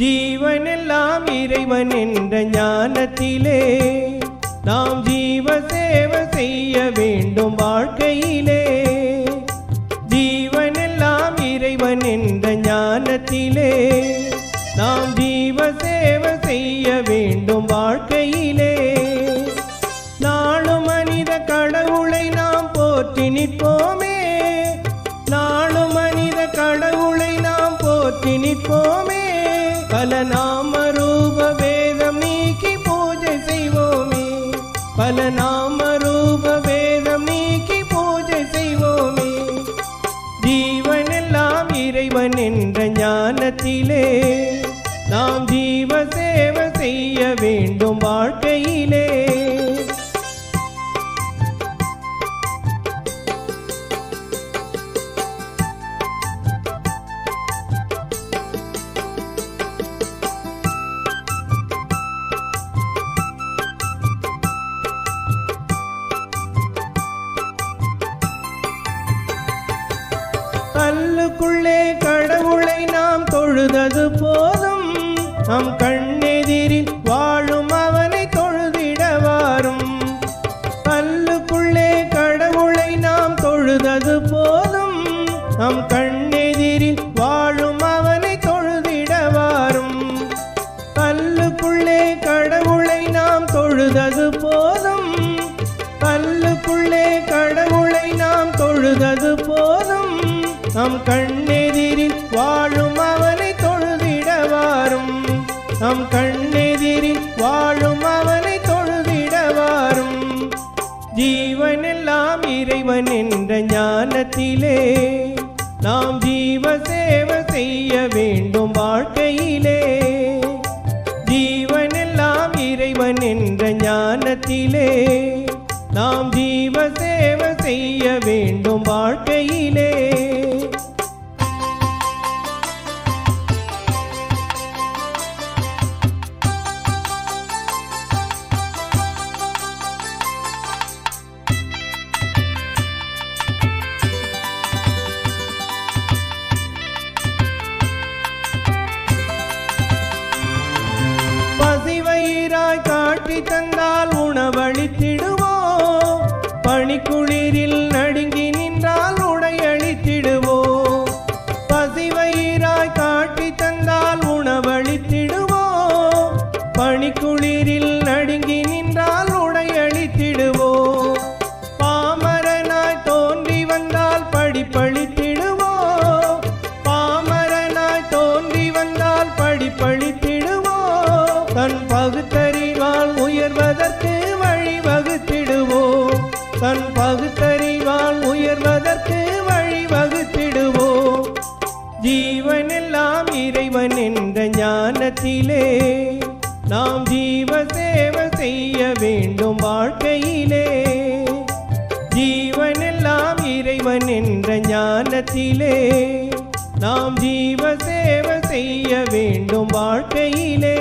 ஜீவனெல்லாம் இறைவன் என்ற ஞானத்திலே நாம் ஜீவ சேவை செய்ய வேண்டும் வாழ்க்கையிலே. ஜீவனெல்லாம் இறைவன் என்ற ஞானத்திலே நாம் ஜீவ சேவை செய்ய வேண்டும் வாழ்க்கையிலே. நாளும் மனித கடவுளை நாம் போற்றி நிற்போமே, நாளும் மனித கடவுளை நாம் போற்றி நிற்போமே. பல நாம ரூப வேதம் நீக்கி பூஜை செய்வோமே, பல நாம ரூப வேதம் நீக்கி பூஜை செய்வோமே. ஜீவனெல்லாம் இறைவன் என்ற ஞானத்திலே நாம் ஜீவ சேவை செய்ய வேண்டும் வாழ்க்கையிலே. கல்லுக்குள்ளே கடவுளை நாம் தொழுதது போதும், நம் கண்ணெதிரில் வாழும் அவனை தொழுதிட வாரும். கல்லுக்குள்ளே கடவுளை நாம் தொழுதது போதும், நம் கண்ணெதிரில் வாழும் அவனை தொழுதிட வாரும். கல்லுக்குள்ளே கடவுளை நாம் தொழுதது போதும், கல்லுக்குள்ளே கடவுளை நாம் தொழுதது போதும், நம் கண்ணெதிரில் வாழும் அவனை தொழுதிட வாரும். நம் கண்ணெதிரில் வாழும் அவனை தொழுதிட வாரும். ஜீவனெல்லாம் இறைவன் என்ற ஞானத்திலே நாம் ஜீவ சேவை செய்ய வேண்டும் வாழ்க்கையிலே. ஜீவனெல்லாம் இறைவன் என்ற ஞானத்திலே நாம் ஜீவ சேவை செய்ய வேண்டும் வாழ்க்கையிலே. பசிவயிறாய் காட்டி தந்தால் உணவளித்திடுவோம், பனிக்குளிரில் நடுங்கி நின்றால் உடையளித்திடுவோம். பசிவயிறாய் காட்டி தந்தால் உணவளித்திடுவோம், பனிக்குளிரில் நடுங்கி நின்றால் உடையளித்திடுவோம். பாமரனாய் தோன்றி வந்தால் படிப்பளித்திடுவோம், பாமரனாய் தோன்றி வந்தால் படிப்பளித்திடுவோம். தன் பகுத்தறிவால் உயர்வதற்கு வழிவகுத்திடுவோம், தன் பகுத்தறிவால் உயர்வதற்கு வழிவகுத்திடுவோம். ஜீவனெல்லாம் இறைவன் என்ற ஞானத்திலே நாம் ஜீவ சேவை செய்ய வேண்டும் வாழ்க்கையிலே. ஜீவனெல்லாம் இறைவன் என்ற ஞானத்திலே நாம் ஜீவ சேவை செய்ய வேண்டும் வாழ்க்கையிலே.